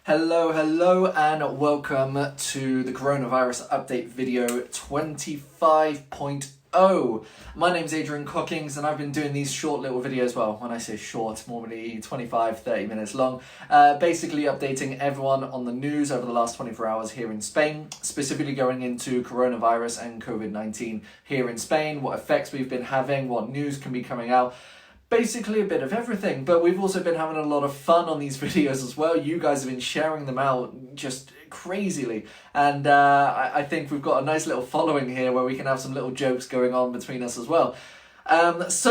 Hello, and welcome to the coronavirus update video 25.0. My name's Adrian Cockings, and I've been doing these short little videos, well, when I say short, normally 25-30 minutes long, basically updating everyone on the news over the last 24 hours here in Spain, specifically going into coronavirus and COVID-19 here in Spain, what effects we've been having, what news can be coming out. Basically a bit of everything, but we've also been having a lot of fun on these videos as well. You guys have been sharing them out just crazily, and I think we've got a nice little following here where we can have some little jokes going on between us as well. As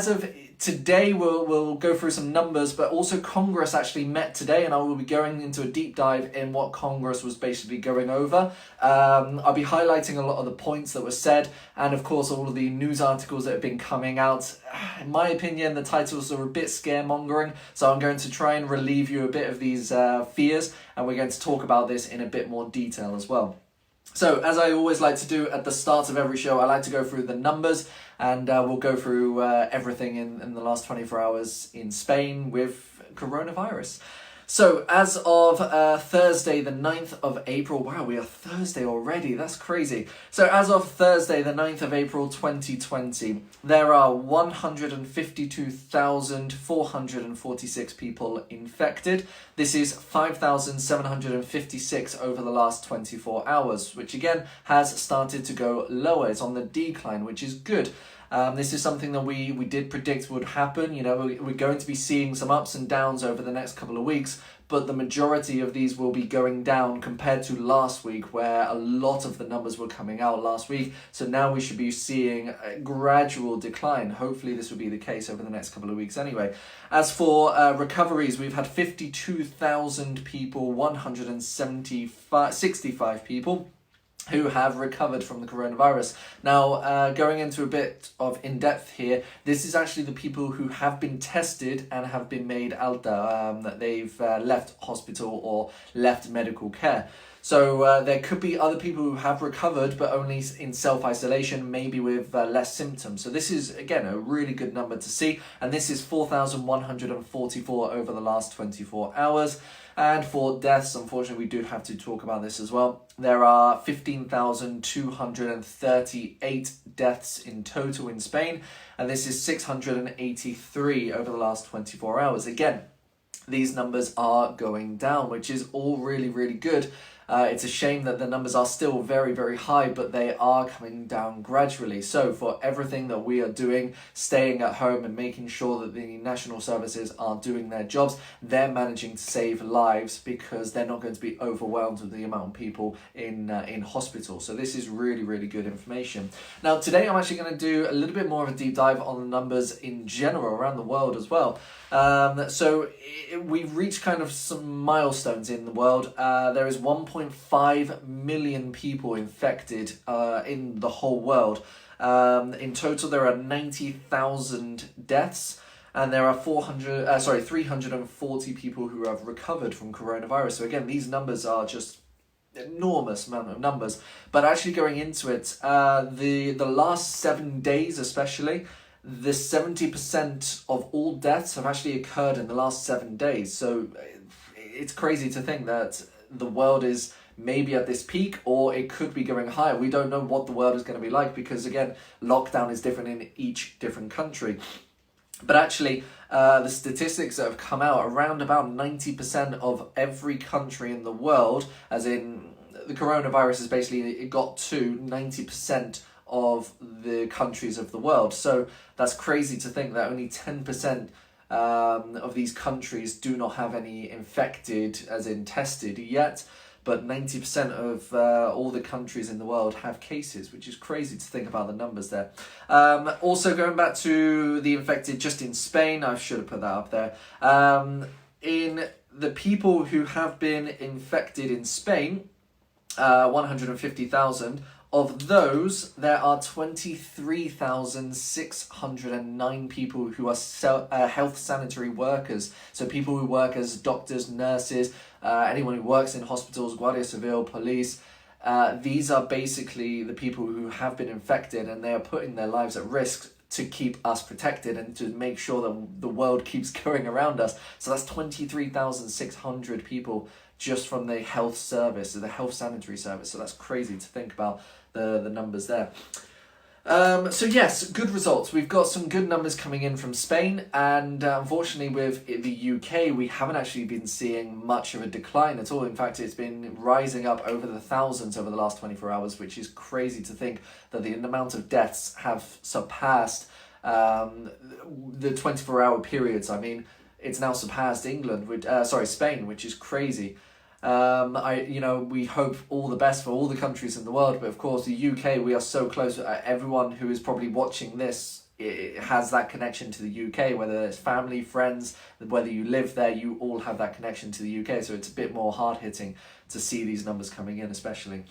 of today, we'll go through some numbers, but also Congress actually met today, and I will be going into a deep dive in what Congress was basically going over. I'll be highlighting a lot of the points that were said, and of course all of the news articles that have been coming out. In my opinion, the titles are a bit scaremongering, so I'm going to try and relieve you a bit of these fears, and we're going to talk about this in a bit more detail as well. So, as I always like to do at the start of every show, I like to go through the numbers, and we'll go through everything in the last 24 hours in Spain with coronavirus. So, as of Thursday, the 9th of April, wow, we are Thursday already, that's crazy. So, as of Thursday, the 9th of April 2020, there are 152,446 people infected. This is 5,756 over the last 24 hours, which again has started to go lower. It's on the decline, which is good. This is something that we did predict would happen. You know, we're going to be seeing some ups and downs over the next couple of weeks, but the majority of these will be going down compared to last week, where a lot of the numbers were coming out last week. So now we should be seeing a gradual decline. Hopefully this will be the case over the next couple of weeks anyway. As for recoveries, we've had 52,000 people, 165 people who have recovered from the coronavirus. Now, going into a bit of in-depth here, this is actually the people who have been tested and have been made alta, that they've left hospital or left medical care. So there could be other people who have recovered, but only in self-isolation, maybe with less symptoms. So this is, again, a really good number to see. And this is 4,144 over the last 24 hours. And for deaths, unfortunately, we do have to talk about this as well. There are 15,238 deaths in total in Spain. And this is 683 over the last 24 hours. Again, these numbers are going down, which is all really, really good. It's a shame that the numbers are still very, very high, but they are coming down gradually. So for everything that we are doing, staying at home and making sure that the national services are doing their jobs, they're managing to save lives because they're not going to be overwhelmed with the amount of people in hospital. So this is really, really good information. Now, today I'm actually going to do a little bit more of a deep dive on the numbers in general around the world as well. We've reached kind of some milestones in the world. There is 1.5 million people infected in the whole world. In total, there are 90,000 deaths, and there are 340 people who have recovered from coronavirus. So again, these numbers are just enormous amount of numbers. But actually going into it, the last 7 days especially, the 70% of all deaths have actually occurred in the last 7 days. So it's crazy to think that the world is maybe at this peak, or it could be going higher. We don't know what the world is going to be like because, again, lockdown is different in each different country. But actually, the statistics that have come out, around about 90% of every country in the world, as in the coronavirus has basically got to 90% of the countries of the world. So that's crazy to think that only 10% of these countries do not have any infected, as in tested yet, but 90% of all the countries in the world have cases, which is crazy to think about the numbers there. Also going back to the infected just in Spain, I should have put that up there. In the people who have been infected in Spain, 150,000, of those, there are 23,609 people who are health sanitary workers. So people who work as doctors, nurses, anyone who works in hospitals, Guardia Civil, police. These are basically the people who have been infected, and they are putting their lives at risk to keep us protected and to make sure that the world keeps going around us. So that's 23,600 people just from the health service, the health sanitary service. So that's crazy to think about the numbers there. So yes, good results. We've got some good numbers coming in from Spain, and unfortunately with the UK, we haven't actually been seeing much of a decline at all. In fact, it's been rising up over the thousands over the last 24 hours, which is crazy to think that the amount of deaths have surpassed the 24-hour periods. I mean, it's now surpassed Spain, which is crazy. We hope all the best for all the countries in the world, but of course the UK, we are so close. Everyone who is probably watching this, it has that connection to the UK, whether it's family, friends, whether you live there, you all have that connection to the UK, so it's a bit more hard-hitting to see these numbers coming in, especially.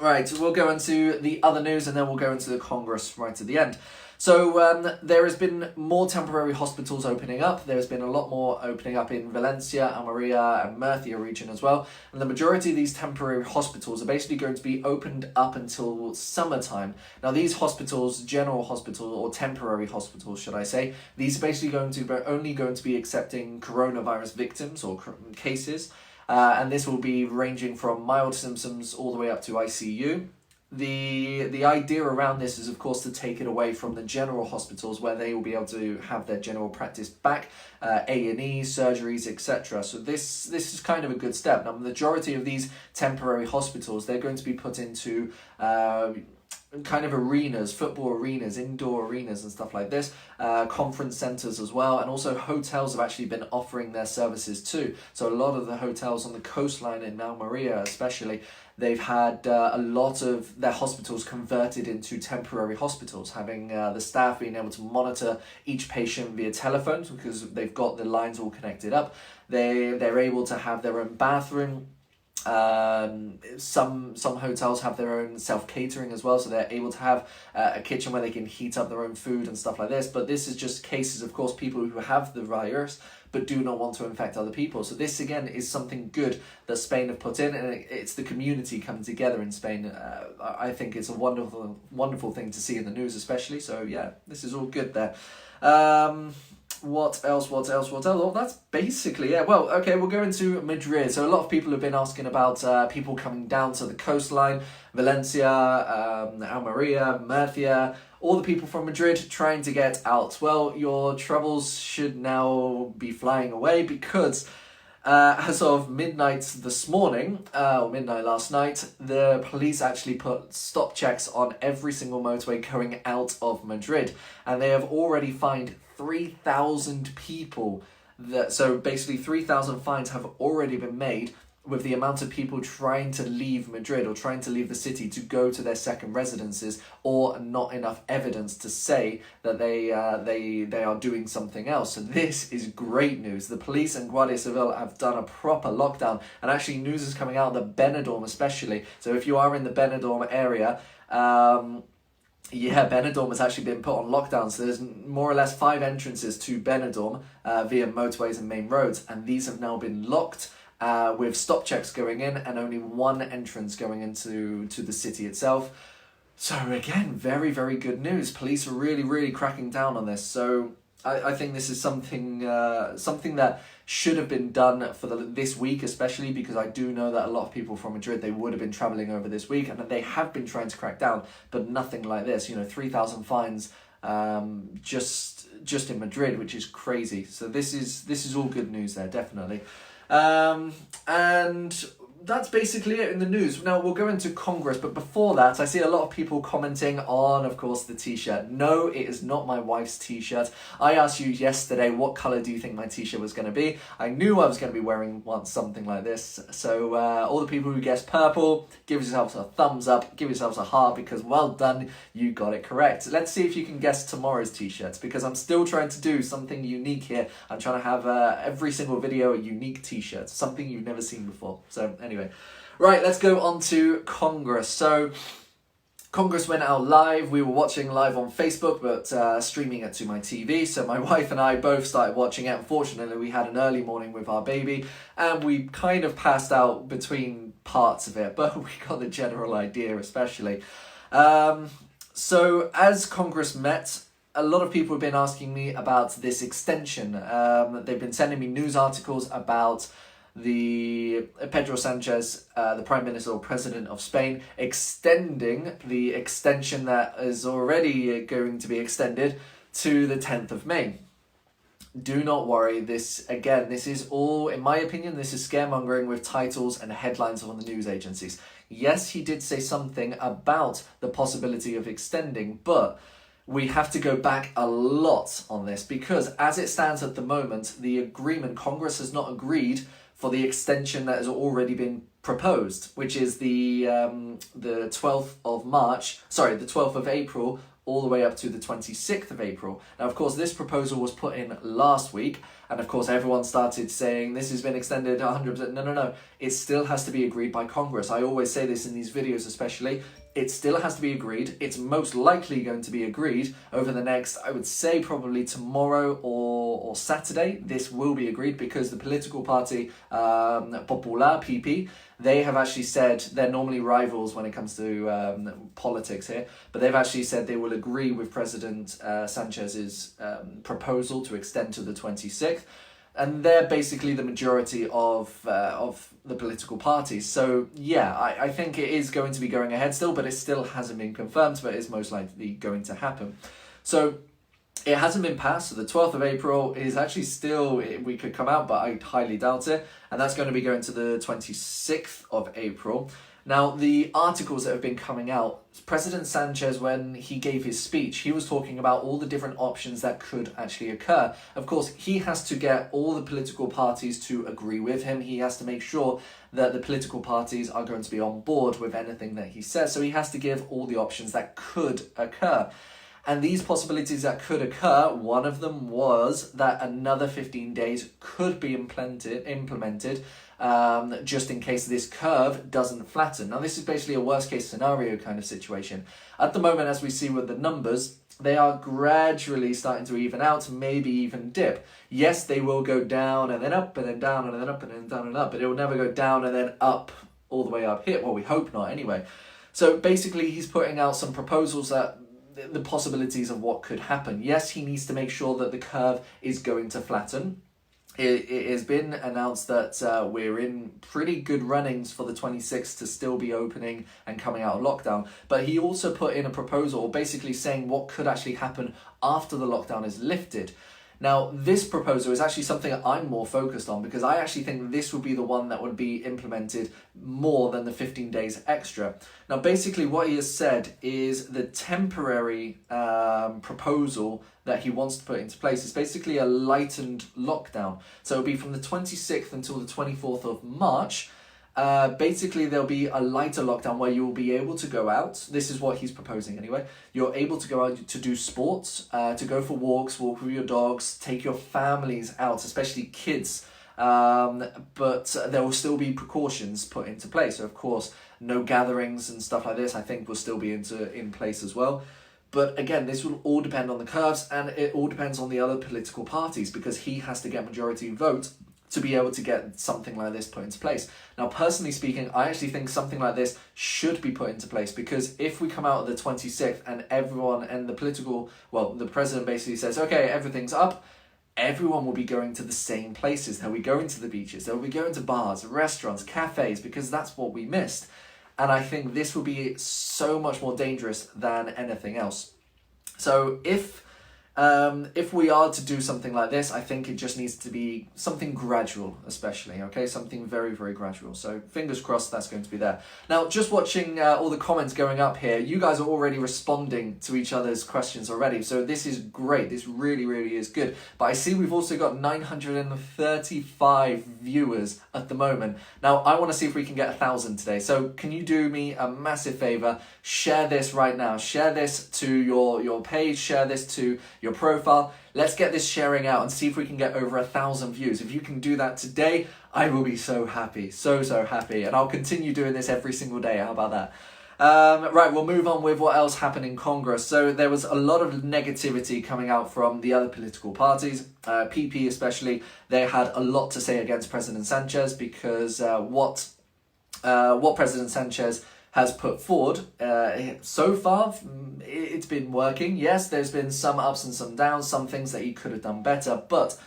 Right, so we'll go into the other news and then we'll go into the Congress right at the end. So there has been more temporary hospitals opening up. There's been a lot more opening up in Valencia, Almeria and Murcia region as well. And the majority of these temporary hospitals are basically going to be opened up until summertime. Now these hospitals, general hospitals or temporary hospitals should I say, these are basically only going to be accepting coronavirus victims or cases. And this will be ranging from mild symptoms all the way up to ICU. The idea around this is, of course, to take it away from the general hospitals where they will be able to have their general practice back, A&E, surgeries, etc. So this is kind of a good step. Now, the majority of these temporary hospitals, they're going to be put into kind of arenas, football arenas, indoor arenas and stuff like this, conference centres as well, and also hotels have actually been offering their services too. So a lot of the hotels on the coastline in Almeria especially, they've had a lot of their hospitals converted into temporary hospitals, having the staff being able to monitor each patient via telephones because they've got the lines all connected up. They're able to have their own bathroom. Some hotels have their own self-catering as well, so they're able to have a kitchen where they can heat up their own food and stuff like this. But this is just cases, of course, people who have the virus but do not want to infect other people. So this again is something good that Spain have put in, and it's the community coming together in Spain. I think it's a wonderful thing to see in the news especially. So yeah, this is all good there. What else? Well, that's basically it. Well, okay, we'll go into Madrid. So a lot of people have been asking about people coming down to the coastline, Valencia, Almeria, Murcia, all the people from Madrid trying to get out. Well, your troubles should now be flying away because as of midnight this morning, or midnight last night, the police actually put stop checks on every single motorway going out of Madrid, and they have already fined 3,000 people. So basically 3,000 fines have already been made with the amount of people trying to leave Madrid or trying to leave the city to go to their second residences, or not enough evidence to say that they are doing something else. So this is great news. The police and Guardia Civil have done a proper lockdown, and actually news is coming out that Benidorm especially. So if you are in the Benidorm area, Benidorm has actually been put on lockdown, so there's more or less 5 entrances to Benidorm via motorways and main roads, and these have now been locked with stop checks going in and only 1 entrance going into the city itself. So again, very, very good news. Police are really cracking down on this. So I think this is something that should have been done for this week, especially because I do know that a lot of people from Madrid, they would have been travelling over this week, and they have been trying to crack down, but nothing like this. 3,000 fines just in Madrid, which is crazy. So this is all good news there, definitely. And that's basically it in the news. Now we'll go into Congress, but before that, I see a lot of people commenting on, of course, the t-shirt. No, it is not my wife's t-shirt. I asked you yesterday, what colour do you think my t-shirt was going to be? I knew I was going to be wearing something like this. So all the people who guessed purple, give yourselves a thumbs up, give yourselves a heart, because well done, you got it correct. Let's see if you can guess tomorrow's t-shirts, because I'm still trying to do something unique here. I'm trying to have every single video a unique t-shirt, something you've never seen before. So anyway, right, let's go on to Congress. So Congress went out live. We were watching live on Facebook, but streaming it to my TV. So my wife and I both started watching it. Unfortunately, we had an early morning with our baby, and we kind of passed out between parts of it, but we got the general idea especially. So as Congress met, a lot of people have been asking me about this extension. They've been sending me news articles about the Pedro Sanchez, the Prime Minister or President of Spain, extending the extension that is already going to be extended to the 10th of May. Do not worry, this is all, in my opinion, this is scaremongering with titles and headlines on the news agencies. Yes, he did say something about the possibility of extending, but we have to go back a lot on this because as it stands at the moment, the agreement, Congress has not agreed for the extension that has already been proposed, which is the 12th of April all the way up to the 26th of April. Now, of course, this proposal was put in last week, and of course, everyone started saying this has been extended 100%. No. It still has to be agreed by Congress. I always say this in these videos especially. It still has to be agreed. It's most likely going to be agreed over the next, I would say, probably tomorrow or Saturday. This will be agreed because the political party, Popular, PP, they have actually said, they're normally rivals when it comes to politics here, but they've actually said they will agree with President Sanchez's proposal to extend to the 26th. And they're basically the majority of the political parties. So, yeah, I think it is going to be going ahead still, but it still hasn't been confirmed, but it's most likely going to happen. So, it hasn't been passed, so the 12th of April is actually still, we could come out, but I highly doubt it. And that's going to be going to the 26th of April. Now, the articles that have been coming out, President Sanchez, when he gave his speech, he was talking about all the different options that could actually occur. Of course, he has to get all the political parties to agree with him. He has to make sure that the political parties are going to be on board with anything that he says. So he has to give all the options that could occur. And these possibilities that could occur, one of them was that another 15 days could be implemented just in case this curve doesn't flatten. Now, this is basically a worst case scenario kind of situation. At the moment, as we see with the numbers, they are gradually starting to even out, maybe even dip. Yes, they will go down and then up and then down and then up and then down and up, but it will never go down and then up all the way up here. Well, we hope not anyway. So basically, he's putting out some proposals that the possibilities of what could happen. Yes, he needs to make sure that the curve is going to flatten. It has been announced that we're in pretty good runnings for the 26th to still be opening and coming out of lockdown. But he also put in a proposal basically saying what could actually happen after the lockdown is lifted. Now, this proposal is actually something I'm more focused on because I actually think this would be the one that would be implemented more than the 15 days extra. Now, basically what he has said is the temporary proposal that he wants to put into place is basically a lightened lockdown. So it'll be from the 26th until the 24th of March. Basically, there'll be a lighter lockdown where you'll be able to go out. This is what he's proposing anyway. You're able to go out to do sports, to go for walks, walk with your dogs, take your families out, especially kids. But there will still be precautions put into place. So, of course, no gatherings and stuff like this, I think, will still be in place as well. But again, this will all depend on the curves, and it all depends on the other political parties because he has to get majority vote to be able to get something like this put into place. Now, personally speaking, I actually think something like this should be put into place because if we come out of the 26th and everyone and the president basically says, okay, everything's up, everyone will be going to the same places. They'll be going to the beaches, they'll be going to bars, restaurants, cafes, because that's what we missed. And I think this will be so much more dangerous than anything else. So if we are to do something like this, I think it just needs to be something gradual, especially, okay? Something very, very gradual. So fingers crossed that's going to be there. Now, just watching all the comments going up here, you guys are already responding to each other's questions already. So this is great. This really, really is good. But I see we've also got 935 viewers at the moment. Now, I want to see if we can get 1,000 today. So can you do me a massive favor? Share this right now. Share this to your page. Share this to your profile. Let's get this sharing out and see if we can get over 1,000 views. If you can do that today, I will be so happy, so happy, and I'll continue doing this every single day. How about that? Right, we'll move on with what else happened in Congress. So there was a lot of negativity coming out from the other political parties, PP especially. They had a lot to say against President Sanchez because what President Sanchez has put forward. So far, it's been working. Yes, there's been some ups and some downs, some things that he could have done better, but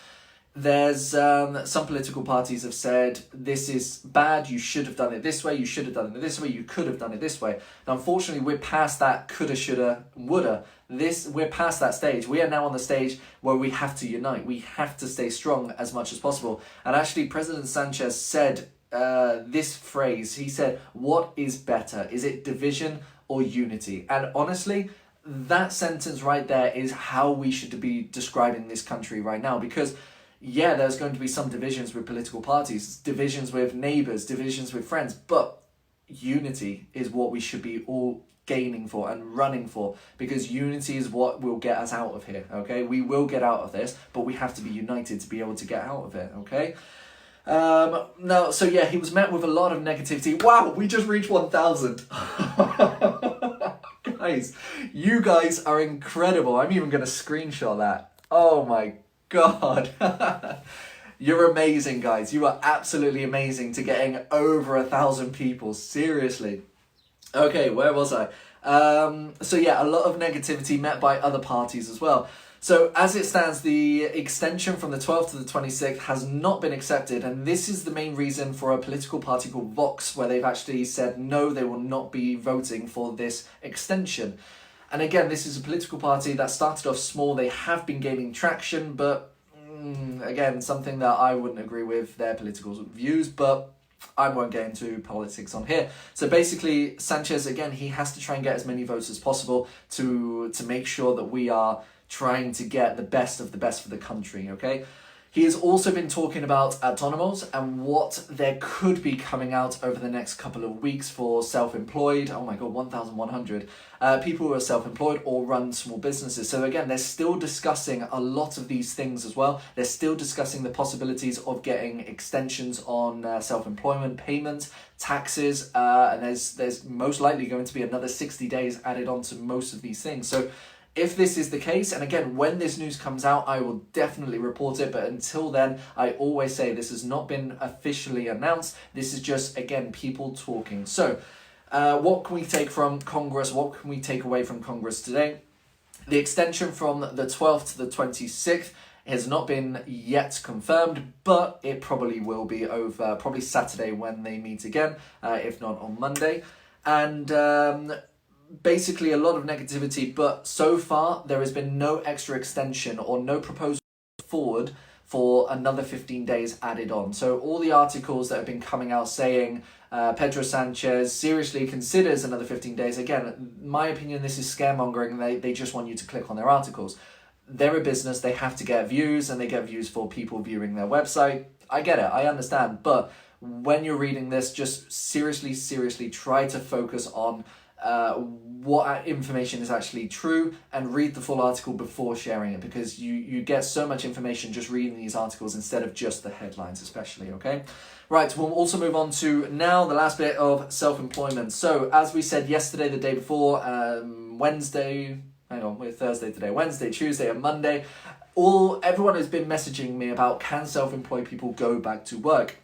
there's some political parties have said this is bad, you should have done it this way, you should have done it this way, you could have done it this way. Now, unfortunately, we're past that coulda, shoulda, woulda. We're past that stage. We are now on the stage where we have to unite. We have to stay strong as much as possible. And actually, President Sanchez said this phrase. He said, "What is better? Is it division or unity?" And honestly, that sentence right there is how we should be describing this country right now, because yeah, there's going to be some divisions with political parties, divisions with neighbours, divisions with friends, but unity is what we should be all gaining for and running for, because unity is what will get us out of here, okay? We will get out of this, but we have to be united to be able to get out of it, okay? Now, so yeah, he was met with a lot of negativity. Wow, we just reached 1,000. Guys, you guys are incredible. I'm even going to screenshot that. Oh my God. You're amazing, guys. You are absolutely amazing to getting over 1,000 people. Seriously. Okay, where was I? So yeah, a lot of negativity met by other parties as well. So as it stands, the extension from the 12th to the 26th has not been accepted, and this is the main reason for a political party called Vox, where they've actually said no, they will not be voting for this extension. And again, this is a political party that started off small. They have been gaining traction, but again, something that I wouldn't agree with their political views, but I won't get into politics on here. So basically, Sanchez, again, he has to try and get as many votes as possible to make sure that we are trying to get the best of the best for the country, okay? He has also been talking about autonomos and what there could be coming out over the next couple of weeks for self-employed. Oh my God, 1,100 people who are self-employed or run small businesses. So again, they're still discussing a lot of these things as well. They're still discussing the possibilities of getting extensions on self-employment payments, taxes, and there's most likely going to be another 60 days added on to most of these things. So if this is the case, and again, when this news comes out, I will definitely report it. But until then, I always say this has not been officially announced. This is just, again, people talking. So what can we take from Congress? What can we take away from Congress today? The extension from the 12th to the 26th has not been yet confirmed, but it probably will be over probably Saturday when they meet again, if not on Monday. And basically a lot of negativity, but so far there has been no extra extension or no proposal forward for another 15 days added on. So all the articles that have been coming out saying Pedro Sanchez seriously considers another 15 days, again, my opinion, this is scaremongering. They just want you to click on their articles. They're a business, they have to get views, and they get views for people viewing their website. I get it, I understand, but when you're reading this, just seriously try to focus on what information is actually true and read the full article before sharing it, because you get so much information just reading these articles instead of just the headlines especially, okay? Right, we'll also move on to now the last bit of self-employment. So as we said yesterday, the day before, Wednesday, hang on, we're Thursday today, Wednesday, Tuesday and Monday, everyone has been messaging me about can self-employed people go back to work?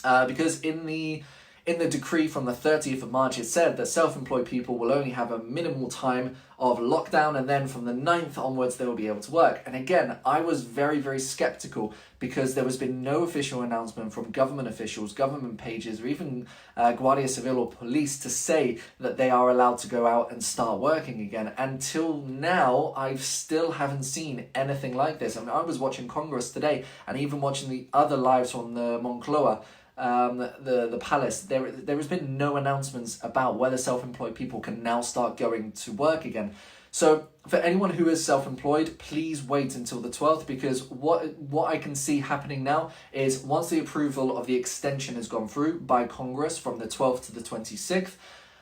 Because in the decree from the 30th of March, it said that self-employed people will only have a minimal time of lockdown, and then from the 9th onwards, they will be able to work. And again, I was very skeptical because there has been no official announcement from government officials, government pages, or even Guardia Civil or police to say that they are allowed to go out and start working again. Until now, I still haven't seen anything like this. I mean, I was watching Congress today and even watching the other lives from the Moncloa, the palace. There has been no announcements about whether self-employed people can now start going to work again. So for anyone who is self-employed, please wait until the 12th, because what I can see happening now is once the approval of the extension has gone through by Congress from the 12th to the 26th,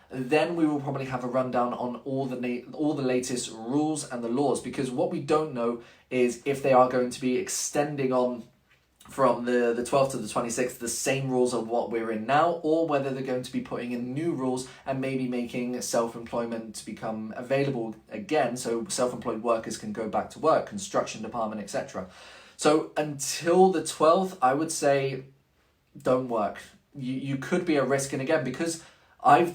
then we will probably have a rundown on all the latest rules and the laws, because what we don't know is if they are going to be extending on from the 12th to the 26th, the same rules of what we're in now, or whether they're going to be putting in new rules and maybe making self-employment to become available again, so self-employed workers can go back to work, construction department, etc. So until the 12th, I would say don't work. You could be at risk, and again, because I'm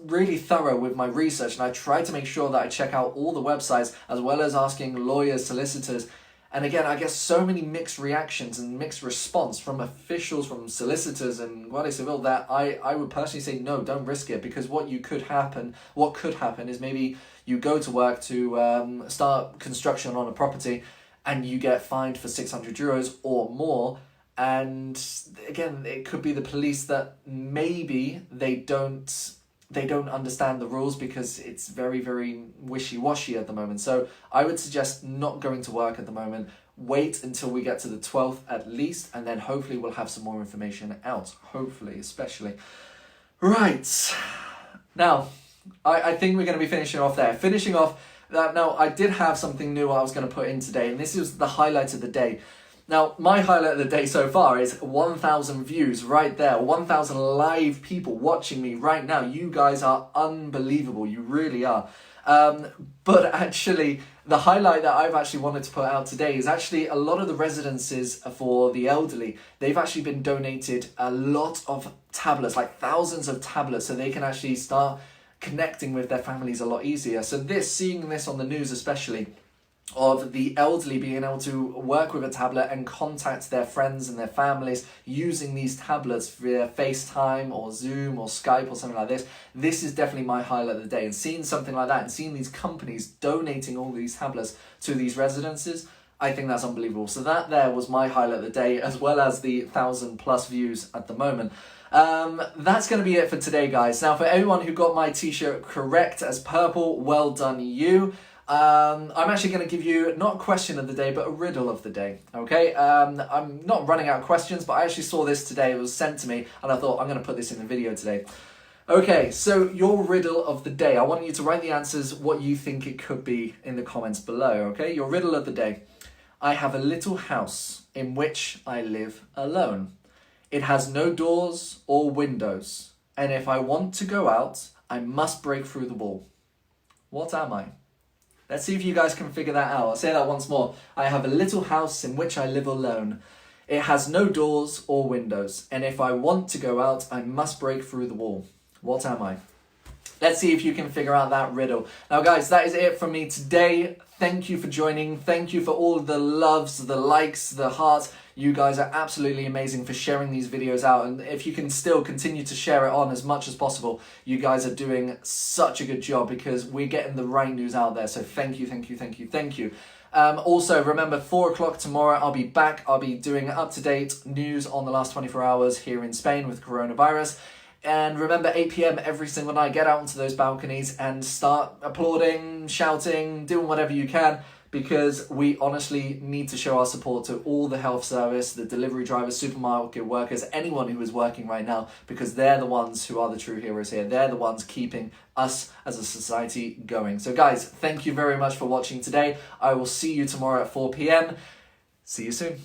really thorough with my research, and I try to make sure that I check out all the websites as well as asking lawyers, solicitors. And again, I get so many mixed reactions and mixed response from officials, from solicitors and Guardia Civil, that I would personally say no, don't risk it, because what could happen is maybe you go to work to start construction on a property and you get fined for 600 euros or more. And again, it could be the police that maybe they don't understand the rules, because it's very, very wishy-washy at the moment. So I would suggest not going to work at the moment. Wait until we get to the 12th at least, and then hopefully we'll have some more information out. Hopefully, especially. Right. Now, I think we're going to be finishing off there. Finishing off, now I did have something new I was going to put in today, and this is the highlight of the day. Now, my highlight of the day so far is 1,000 views right there. 1,000 live people watching me right now. You guys are unbelievable. You really are. But actually, the highlight that I've actually wanted to put out today is actually a lot of the residences for the elderly. They've actually been donated a lot of tablets, like thousands of tablets, so they can actually start connecting with their families a lot easier. So seeing this on the news especially, of the elderly being able to work with a tablet and contact their friends and their families using these tablets via FaceTime or Zoom or Skype or something like this. This is definitely my highlight of the day. And seeing something like that and seeing these companies donating all these tablets to these residences, I think that's unbelievable. So that there was my highlight of the day, as well as the 1,000+ views at the moment. That's going to be it for today, guys. Now, for everyone who got my t-shirt correct as purple, well done you. I'm actually going to give you not a question of the day, but a riddle of the day, okay? I'm not running out of questions, but I actually saw this today. It was sent to me, and I thought I'm going to put this in the video today. Okay, so your riddle of the day. I want you to write the answers, what you think it could be, in the comments below, okay? Your riddle of the day. I have a little house in which I live alone. It has no doors or windows, and if I want to go out, I must break through the wall. What am I? Let's see if you guys can figure that out. I'll say that once more. I have a little house in which I live alone. It has no doors or windows, and if I want to go out, I must break through the wall. What am I? Let's see if you can figure out that riddle. Now, guys, that is it from me today. Thank you for joining. Thank you for all the loves, the likes, the hearts. You guys are absolutely amazing for sharing these videos out. And if you can still continue to share it on as much as possible, you guys are doing such a good job, because we're getting the right news out there. So thank you, thank you, thank you, thank you. Also, remember, 4 o'clock tomorrow, I'll be back. I'll be doing up-to-date news on the last 24 hours here in Spain with coronavirus. And remember, 8 p.m. every single night, get out onto those balconies and start applauding, shouting, doing whatever you can, because we honestly need to show our support to all the health service, the delivery drivers, supermarket workers, anyone who is working right now, because they're the ones who are the true heroes here. They're the ones keeping us as a society going. So guys, thank you very much for watching today. I will see you tomorrow at 4 p.m. See you soon.